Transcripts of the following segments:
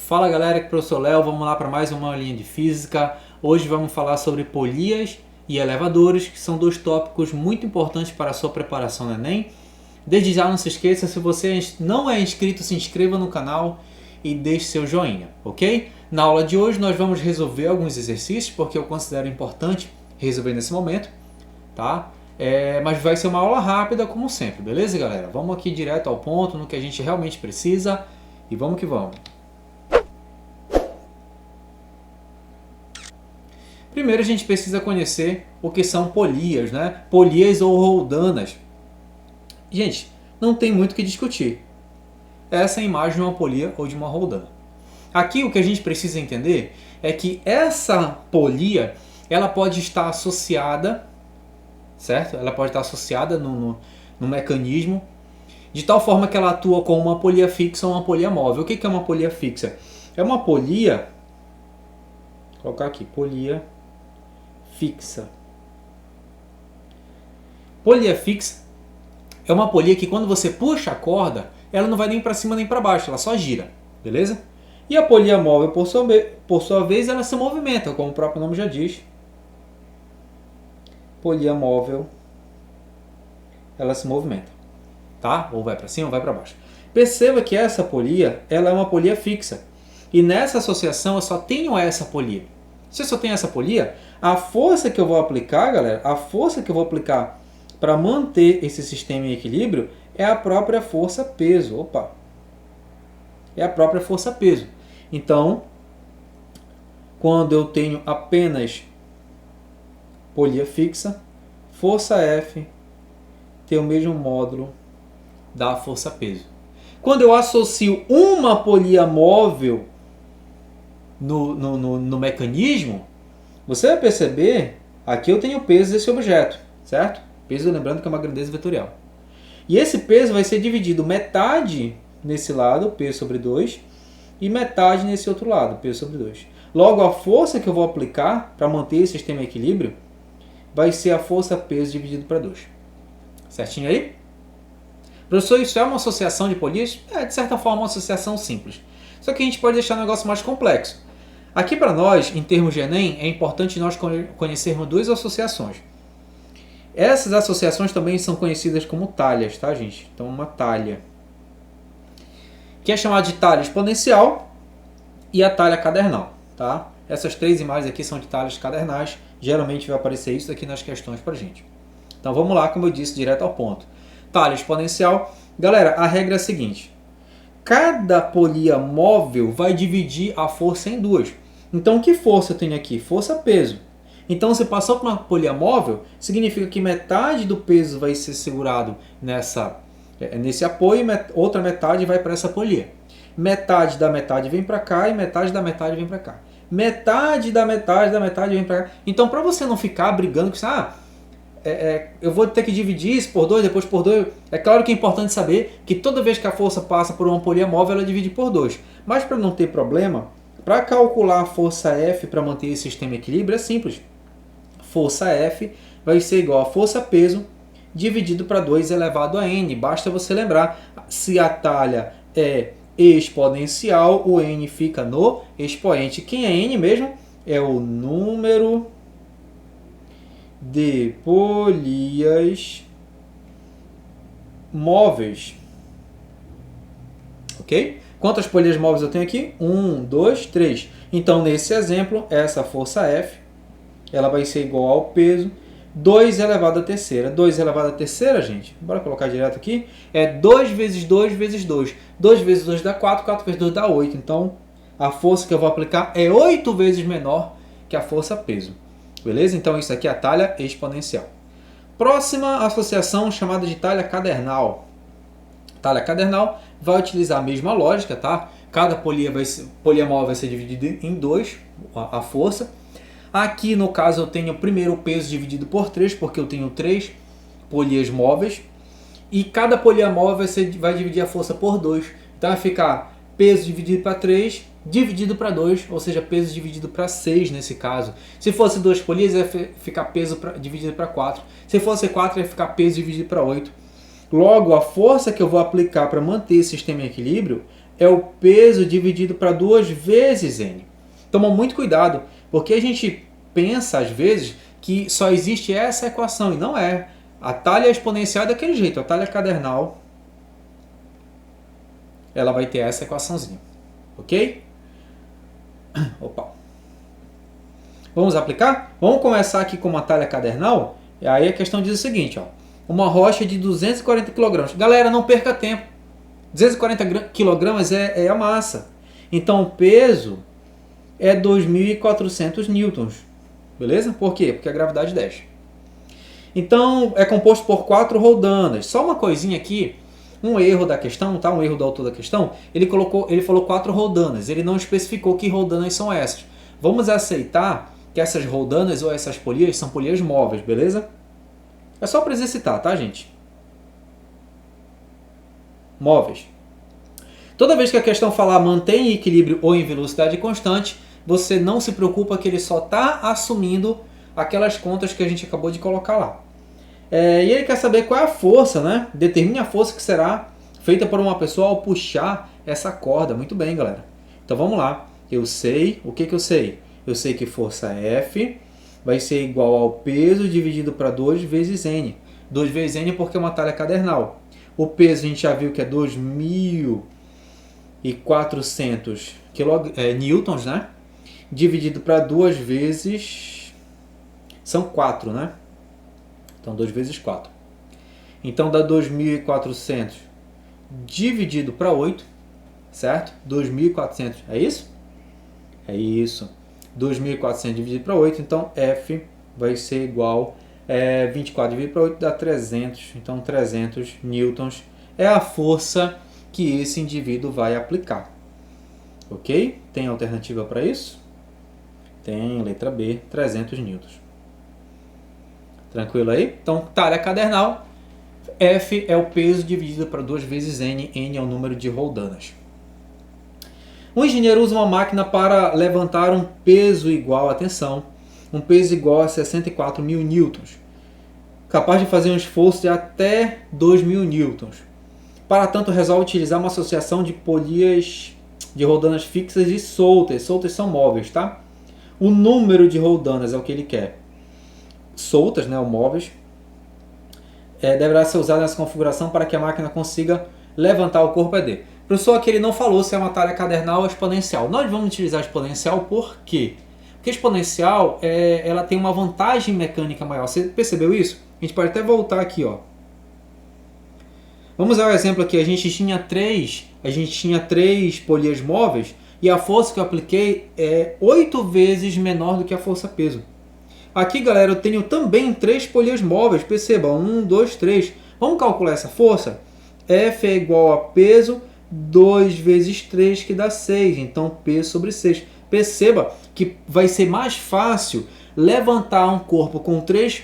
Fala galera, aqui é o professor Léo, vamos lá para mais uma aulinha de física. Hoje vamos falar sobre polias e elevadores, que são dois tópicos muito importantes para a sua preparação no Enem. Desde já não se esqueça, se você não é inscrito, se inscreva no canal e deixe seu joinha, ok? Na aula de hoje nós vamos resolver alguns exercícios, porque eu considero importante resolver nesse momento, tá? Mas vai ser uma aula rápida como sempre, beleza galera? Vamos aqui direto ao ponto, no que a gente realmente precisa e vamos que vamos. Primeiro a gente precisa conhecer o que são polias, né? Polias ou roldanas. Gente, não tem muito o que discutir. Essa é a imagem de uma polia ou de uma roldana. Aqui o que a gente precisa entender é que essa polia, ela pode estar associada, certo? Ela pode estar associada no mecanismo, de tal forma que ela atua como uma polia fixa ou uma polia móvel. O que é uma polia fixa? É uma polia, vou colocar aqui, polia fixa. Polia fixa é uma polia que quando você puxa a corda, ela não vai nem para cima nem para baixo, ela só gira, beleza? E a polia móvel, por sua vez, ela se movimenta, como o próprio nome já diz. Polia móvel, ela se movimenta, tá? Ou vai para cima ou vai para baixo. Perceba que essa polia, ela é uma polia fixa. E nessa associação eu só tenho essa polia. Se eu só tenho essa polia, a força que eu vou aplicar, galera, a força que eu vou aplicar para manter esse sistema em equilíbrio é a própria força-peso. Opa! É a própria força-peso. Então, quando eu tenho apenas polia fixa, força F tem o mesmo módulo da força-peso. Quando eu associo uma polia móvel no mecanismo, você vai perceber, aqui eu tenho o peso desse objeto, certo? Peso, lembrando que é uma grandeza vetorial. E esse peso vai ser dividido metade nesse lado, peso sobre 2, e metade nesse outro lado, peso sobre 2. Logo, a força que eu vou aplicar para manter esse sistema em equilíbrio vai ser a força-peso dividido para 2. Certinho aí? Professor, isso é uma associação de polias? É, de certa forma, uma associação simples. Só que a gente pode deixar o negócio mais complexo. Aqui para nós, em termos de Enem, é importante nós conhecermos duas associações. Essas associações também são conhecidas como talhas, tá, gente? Então, uma talha, que é chamada de talha exponencial e a talha cadernal, tá? Essas três imagens aqui são de talhas cadernais. Geralmente vai aparecer isso aqui nas questões para gente. Então, vamos lá, como eu disse, direto ao ponto. Talha exponencial. Galera, a regra é a seguinte. Cada polia móvel vai dividir a força em duas. Então, que força eu tenho aqui? Força-peso. Então, se passou para uma polia móvel, significa que metade do peso vai ser segurado nesse apoio e outra metade vai para essa polia. Metade da metade vem para cá e metade da metade vem para cá. Metade da metade vem para cá. Então, para você não ficar brigando com isso, eu vou ter que dividir isso por 2, depois por 2. É claro que é importante saber que toda vez que a força passa por uma polia móvel, ela divide por 2. Mas para não ter problema, para calcular a força F para manter esse sistema em equilíbrio, é simples. Força F vai ser igual a força-peso dividido para 2 elevado a N. Basta você lembrar, se a talha é exponencial, o N fica no expoente. Quem é N mesmo? É o número de polias móveis. Ok? Quantas polias móveis eu tenho aqui? 1, 2, 3. Então, nesse exemplo, essa força F, ela vai ser igual ao peso 2 elevado à terceira. 2 elevado à terceira, gente, bora colocar direto aqui, é 2 vezes 2 vezes 2. 2 vezes 2 dá 4, 4 vezes 2 dá 8. Então, a força que eu vou aplicar é 8 vezes menor que a força-peso. Beleza? Então, isso aqui é a talha exponencial. Próxima associação chamada de talha cadernal. Talha cadernal vai utilizar a mesma lógica, tá? Cada polia móvel vai ser dividida em 2, a força. Aqui, no caso, eu tenho primeiro o peso dividido por 3, porque eu tenho 3 polias móveis. E cada polia móvel vai dividir a força por 2. Então, vai ficar peso dividido para 3, dividido para 2, ou seja, peso dividido para 6 nesse caso. Se fosse 2 polias, ia ficar peso dividido para 4. Se fosse 4, ia ficar peso dividido para 8. Logo, a força que eu vou aplicar para manter esse sistema em equilíbrio é o peso dividido para 2 vezes n. Toma muito cuidado, porque a gente pensa às vezes que só existe essa equação, e não é. A talha exponencial é daquele jeito, a talha cadernal, ela vai ter essa equaçãozinha, ok? Opa. Vamos aplicar? Vamos começar aqui com uma talha cadernal, e aí a questão diz o seguinte, ó, uma rocha de 240 kg. Galera, não perca tempo. 240 kg é a massa. Então o peso é 2.400 newtons. Beleza? Por quê? Porque a gravidade desce. Então é composto por 4 roldanas. Só uma coisinha aqui, um erro da questão, tá? Um erro do autor da questão. Ele falou 4 roldanas. Ele não especificou que roldanas são essas. Vamos aceitar que essas roldanas ou essas polias são polias móveis, beleza? É só para exercitar, tá, gente? Móveis. Toda vez que a questão falar mantém em equilíbrio ou em velocidade constante, você não se preocupa que ele só está assumindo aquelas contas que a gente acabou de colocar lá. E ele quer saber qual é a força, né? Determine a força que será feita por uma pessoa ao puxar essa corda. Muito bem, galera. Então vamos lá. Eu sei, o que eu sei? Eu sei que força F vai ser igual ao peso dividido para 2 vezes N. 2 vezes N porque é uma talha cadernal. O peso a gente já viu que é 2.400 newtons, né? Dividido para 2 vezes... São 4, né? Então 2 vezes 4. Então dá 2.400 dividido para 8, certo? 2.400, é isso? É isso. 2.400 dividido para 8, então F vai ser igual a 24 dividido para 8 dá 300. Então 300 newtons é a força que esse indivíduo vai aplicar. Ok? Tem alternativa para isso? Tem, letra B, 300 newtons. Tranquilo aí? Então, talha cadernal, F é o peso dividido para 2 vezes N, N é o número de roldanas. O engenheiro usa uma máquina para levantar um peso igual, atenção, um peso igual a 64 mil newtons, capaz de fazer um esforço de até 2.000 newtons. Para tanto, resolve utilizar uma associação de polias de roldanas fixas e soltas. Soltas são móveis, tá? O número de roldanas é o que ele quer. Soltas, né, ou móveis, deverá ser usado nessa configuração para que a máquina consiga levantar o corpo ED. Professor, aqui ele não falou se é uma talha cadernal ou exponencial. Nós vamos utilizar exponencial por quê? Porque exponencial ela tem uma vantagem mecânica maior. Você percebeu isso? A gente pode até voltar aqui, ó. Vamos ao exemplo aqui. A gente tinha três polias móveis e a força que eu apliquei é 8 vezes menor do que a força peso. Aqui, galera, eu tenho também 3 polias móveis. Perceba, 1, 2, 3. Vamos calcular essa força? F é igual a peso 2 vezes 3, que dá 6. Então, P sobre 6. Perceba que vai ser mais fácil levantar um corpo com três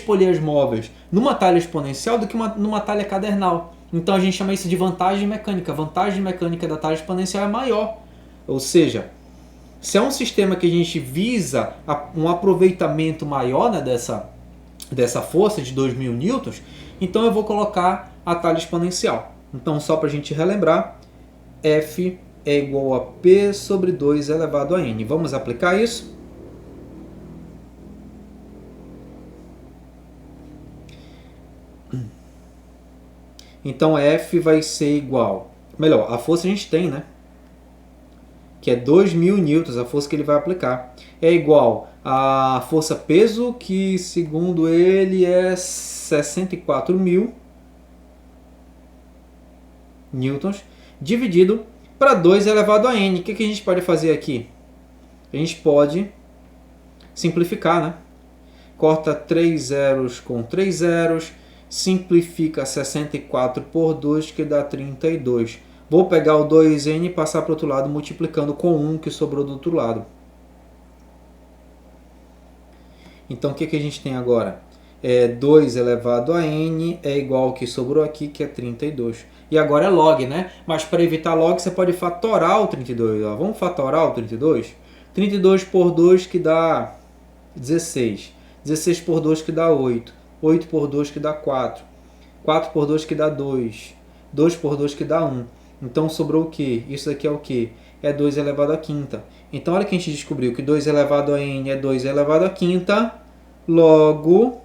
polias móveis numa talha exponencial do que numa talha cadernal. Então, a gente chama isso de vantagem mecânica. A vantagem mecânica da talha exponencial é maior. Ou seja, se é um sistema que a gente visa um aproveitamento maior, né, dessa força de 2.000 newtons, então eu vou colocar a talha exponencial. Então, só para a gente relembrar, F é igual a P sobre 2 elevado a N. Vamos aplicar isso? Então, F vai ser igual... Melhor, a força a gente tem, né? Que é 2.000 newtons, a força que ele vai aplicar. É igual a força peso, que segundo ele é 64.000 newtons, dividido para 2 elevado a N. O que a gente pode fazer aqui? A gente pode simplificar, né? Corta 3 zeros com 3 zeros, simplifica 64 por 2, que dá 32. Vou pegar o 2n e passar para o outro lado, multiplicando com 1 que sobrou do outro lado. Então, o que a gente tem agora? 2 elevado a n é igual ao que sobrou aqui, que é 32. E agora é log, né? Mas para evitar log, você pode fatorar o 32. Ó. Vamos fatorar o 32? 32 por 2, que dá 16. 16 por 2, que dá 8. 8 por 2, que dá 4. 4 por 2, que dá 2. 2 por 2, que dá 1. Então sobrou o quê? Isso daqui é o quê? É 2 elevado à quinta. Então olha que a gente descobriu que 2 elevado a n é 2 elevado à quinta, logo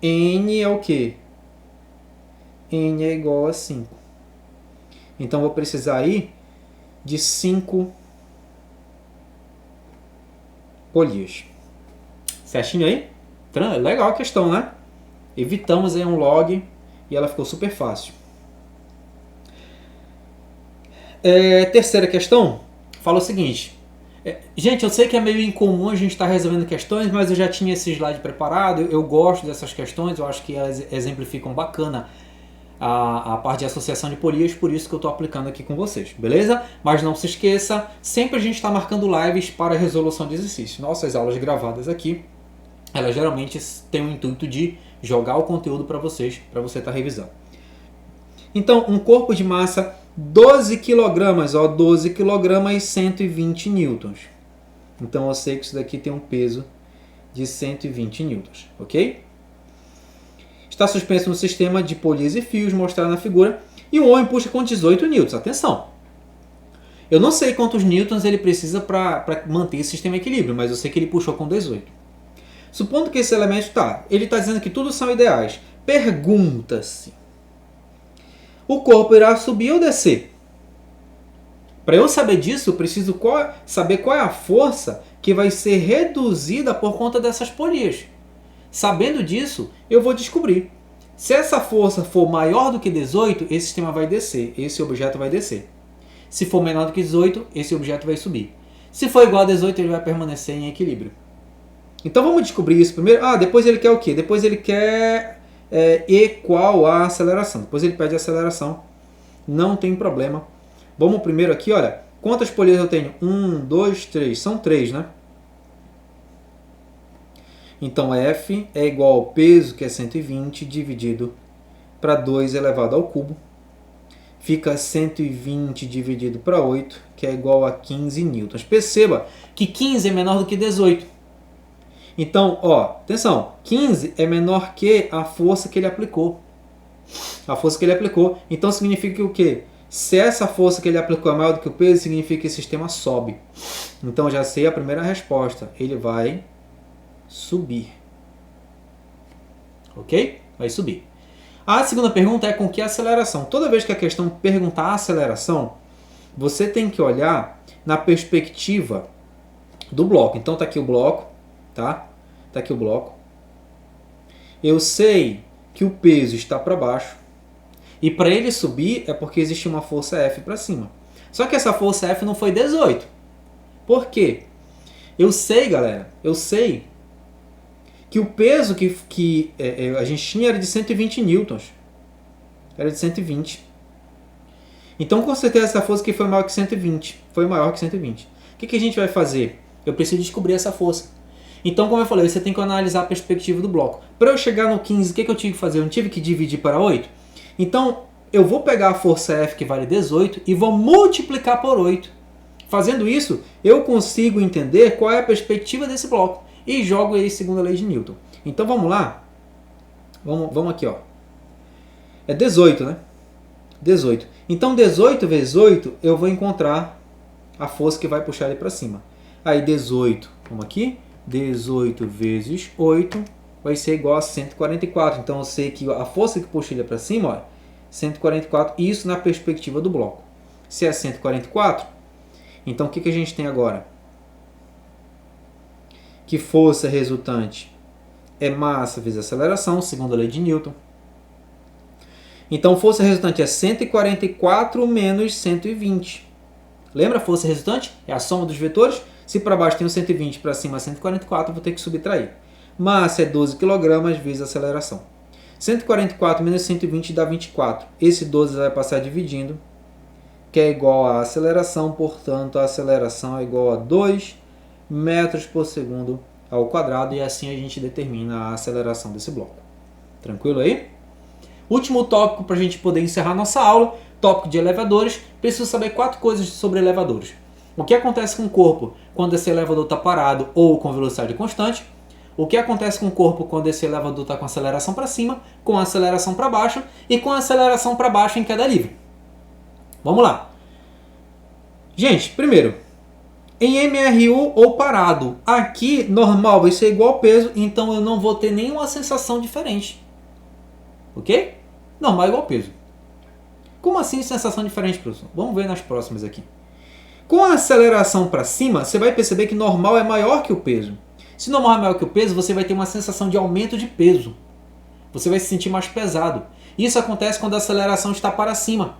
n é o quê? N é igual a 5. Então vou precisar aí de 5 polias. Certinho aí? Legal a questão, né? Evitamos aí um log e ela ficou super fácil. Terceira questão fala o seguinte. Gente, eu sei que é meio incomum a gente estar resolvendo questões, mas eu já tinha esse slide preparado. Eu gosto dessas questões, eu acho que elas exemplificam bacana a parte de associação de polias, por isso que eu estou aplicando aqui com vocês, beleza? Mas não se esqueça, sempre a gente está marcando lives para resolução de exercícios. Nossas aulas gravadas aqui, elas geralmente têm o intuito de jogar o conteúdo para você estar revisando. Então, um corpo de massa 12 kg, 12 kg e 120 newtons. Então eu sei que isso daqui tem um peso de 120 newtons, ok? Está suspenso no sistema de polias e fios mostrado na figura e o homem puxa com 18 newtons. Atenção! Eu não sei quantos newtons ele precisa para manter esse sistema em equilíbrio, mas eu sei que ele puxou com 18. Supondo que esse elemento ele está dizendo que tudo são ideais. Pergunta-se: o corpo irá subir ou descer? Para eu saber disso, eu preciso saber qual é a força que vai ser reduzida por conta dessas polias. Sabendo disso, eu vou descobrir. Se essa força for maior do que 18, esse sistema vai descer, esse objeto vai descer. Se for menor do que 18, esse objeto vai subir. Se for igual a 18, ele vai permanecer em equilíbrio. Então vamos descobrir isso primeiro. Depois ele quer o quê? Depois ele quer igual a aceleração. Depois ele pede a aceleração. Não tem problema. Vamos primeiro aqui, olha. Quantas polias eu tenho? 1, 2, 3. São 3, né? Então F é igual ao peso, que é 120, dividido para 2 elevado ao cubo. Fica 120 dividido para 8, que é igual a 15 newtons. Perceba que 15 é menor do que 18. Então, atenção, 15 é menor que a força que ele aplicou. A força que ele aplicou. Então significa que o quê? Se essa força que ele aplicou é maior do que o peso, significa que o sistema sobe. Então já sei a primeira resposta. Ele vai subir. Ok? Vai subir. A segunda pergunta é com que aceleração? Toda vez que a questão perguntar a aceleração, você tem que olhar na perspectiva do bloco. Então está aqui o bloco, tá? Está aqui o bloco. Eu sei que o peso está para baixo. E para ele subir é porque existe uma força F para cima. Só que essa força F não foi 18. Por quê? Eu sei, galera, que o peso que a gente tinha era de 120 newtons. Era de 120. Então, com certeza, essa força aqui foi maior que 120. Foi maior que 120. O que a gente vai fazer? Eu preciso descobrir essa força. Então, como eu falei, você tem que analisar a perspectiva do bloco. Para eu chegar no 15, o que eu tive que fazer? Eu não tive que dividir para 8? Então, eu vou pegar a força F, que vale 18, e vou multiplicar por 8. Fazendo isso, eu consigo entender qual é a perspectiva desse bloco. E jogo ele segundo a lei de Newton. Então, vamos lá. Vamos aqui, ó. É 18, né? 18. Então, 18 vezes 8, eu vou encontrar a força que vai puxar ele para cima. Aí, 18, vamos aqui. 18 vezes 8 vai ser igual a 144. Então, eu sei que a força que puxa ele para cima, ó, 144. Isso na perspectiva do bloco. Se é 144, então o que a gente tem agora? Que força resultante é massa vezes aceleração, segundo a lei de Newton. Então, força resultante é 144 menos 120. Lembra a força resultante? É a soma dos vetores. Se para baixo tem o 120, para cima 144, vou ter que subtrair. Massa é 12 kg vezes aceleração. 144 menos 120 dá 24. Esse 12 vai passar dividindo, que é igual à aceleração. Portanto, a aceleração é igual a 2 metros por segundo ao quadrado. E assim a gente determina a aceleração desse bloco. Tranquilo aí? Último tópico para a gente poder encerrar nossa aula. Tópico de elevadores. Preciso saber 4 coisas sobre elevadores. O que acontece com o corpo quando esse elevador está parado ou com velocidade constante? O que acontece com o corpo quando esse elevador está com aceleração para cima, com aceleração para baixo e com aceleração para baixo em queda livre? Vamos lá. Gente, primeiro, em MRU ou parado, aqui normal vai ser igual ao peso, então eu não vou ter nenhuma sensação diferente. Ok? Normal igual ao peso. Como assim sensação diferente, professor? Vamos ver nas próximas aqui. Com a aceleração para cima, você vai perceber que normal é maior que o peso. Se normal é maior que o peso, você vai ter uma sensação de aumento de peso. Você vai se sentir mais pesado. Isso acontece quando a aceleração está para cima.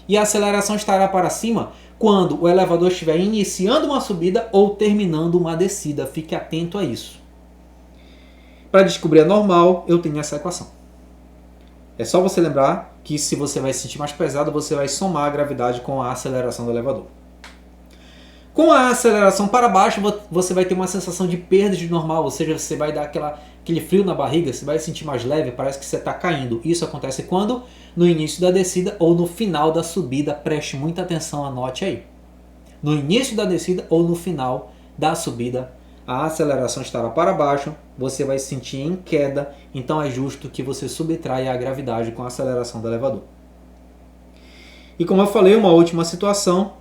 E a aceleração estará para cima quando o elevador estiver iniciando uma subida ou terminando uma descida. Fique atento a isso. Para descobrir a normal, eu tenho essa equação. É só você lembrar que se você vai se sentir mais pesado, você vai somar a gravidade com a aceleração do elevador. Com a aceleração para baixo, você vai ter uma sensação de perda de normal, ou seja, você vai dar aquele frio na barriga, você vai se sentir mais leve, parece que você está caindo. Isso acontece quando? No início da descida ou no final da subida. Preste muita atenção, anote aí. No início da descida ou no final da subida, a aceleração estará para baixo, você vai se sentir em queda, então é justo que você subtraia a gravidade com a aceleração do elevador. E como eu falei, uma última situação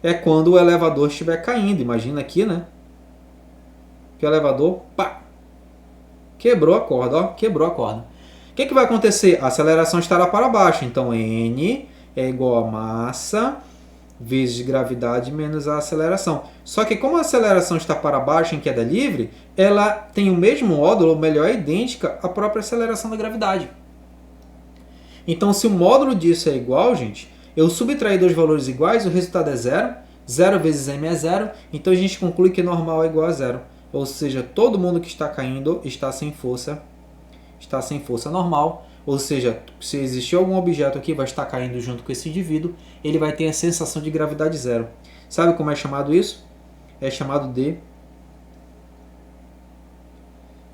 é quando o elevador estiver caindo. Imagina aqui, né? Que o elevador, pá, quebrou a corda, ó, quebrou a corda. O que vai acontecer? A aceleração estará para baixo, então N é igual a massa vezes gravidade menos a aceleração. Só que como a aceleração está para baixo em queda livre, ela tem o mesmo módulo, ou melhor, é idêntica à própria aceleração da gravidade. Então, se o módulo disso é igual, gente, eu subtrair dois valores iguais, o resultado é zero. 0 vezes m é zero, então a gente conclui que normal é igual a zero. Ou seja, todo mundo que está caindo está sem força normal. Ou seja, se existir algum objeto aqui, vai estar caindo junto com esse indivíduo, ele vai ter a sensação de gravidade zero. Sabe como é chamado isso? É chamado de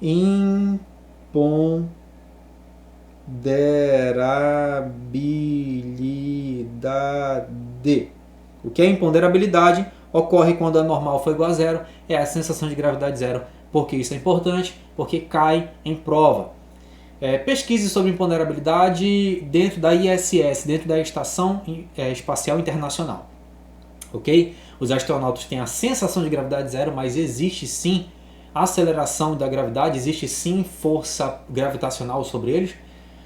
imponderabilidade. O que é imponderabilidade? Ocorre quando a normal for igual a zero, é a sensação de gravidade zero. Por que isso é importante? Porque cai em prova. Pesquise sobre imponderabilidade dentro da ISS, dentro da Estação Espacial Internacional. Ok? Os astronautas têm a sensação de gravidade zero, mas existe sim aceleração da gravidade, existe sim força gravitacional sobre eles.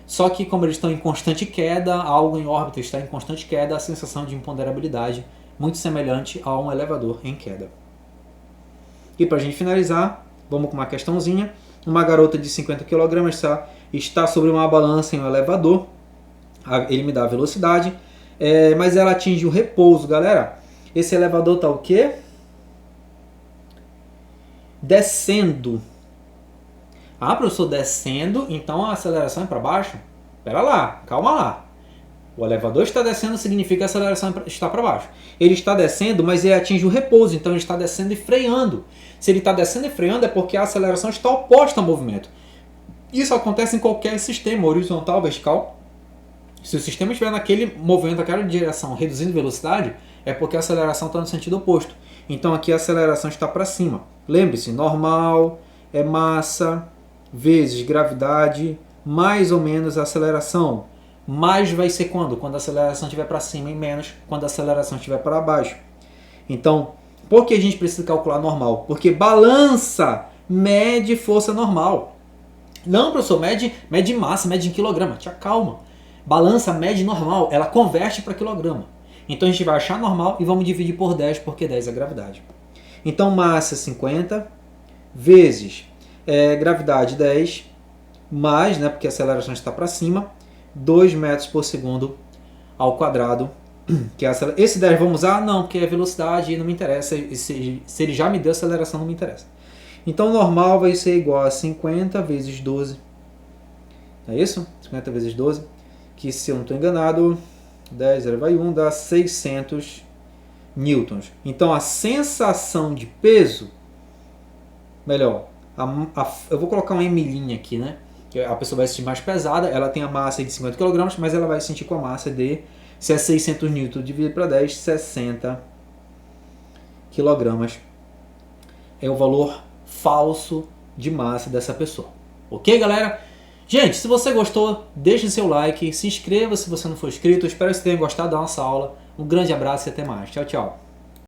Só que como eles estão em constante queda, algo em órbita está em constante queda, a sensação de imponderabilidade muito semelhante a um elevador em queda. E para a gente finalizar, vamos com uma questãozinha. Uma garota de 50 kg está sobre uma balança em um elevador. Ele me dá a velocidade, mas ela atinge o repouso, galera. Esse elevador está o quê? Descendo. Ah, professor, descendo, então a aceleração é para baixo? Espera lá, calma lá. O elevador está descendo significa que a aceleração está para baixo. Ele está descendo, mas ele atinge o repouso, então ele está descendo e freando. Se ele está descendo e freando é porque a aceleração está oposta ao movimento. Isso acontece em qualquer sistema, horizontal, vertical. Se o sistema estiver naquele movimento, naquela direção, reduzindo velocidade, é porque a aceleração está no sentido oposto. Então aqui a aceleração está para cima. Lembre-se, normal é massa vezes gravidade mais ou menos a aceleração. Mais vai ser quando? Quando a aceleração estiver para cima e menos quando a aceleração estiver para baixo. Então, por que a gente precisa calcular normal? Porque balança mede força normal. Não, professor, mede massa, mede em quilograma. Te acalma. Balança mede normal, ela converte para quilograma. Então a gente vai achar normal e vamos dividir por 10, porque 10 é a gravidade. Então massa 50 vezes gravidade 10, mais, né, porque a aceleração está para cima, 2 metros por segundo ao quadrado. Que esse 10 vamos usar? Não, porque é velocidade e não me interessa. Se ele já me deu aceleração, não me interessa. Então normal vai ser igual a 50 vezes 12. É isso? 50 vezes 12. Que se eu não estou enganado, 10 elevado a 1 dá 600 newtons. Então a sensação de peso, melhor, eu vou colocar um ml aqui, né? Que a pessoa vai se sentir mais pesada, ela tem a massa de 50 kg, mas ela vai se sentir com a massa de, se é 600 newtons dividido para 10, 60 kg. É o valor falso de massa dessa pessoa. Ok, galera? Gente, se você gostou, deixe seu like, se inscreva se você não for inscrito. Eu espero que você tenha gostado da nossa aula. Um grande abraço e até mais. Tchau, tchau.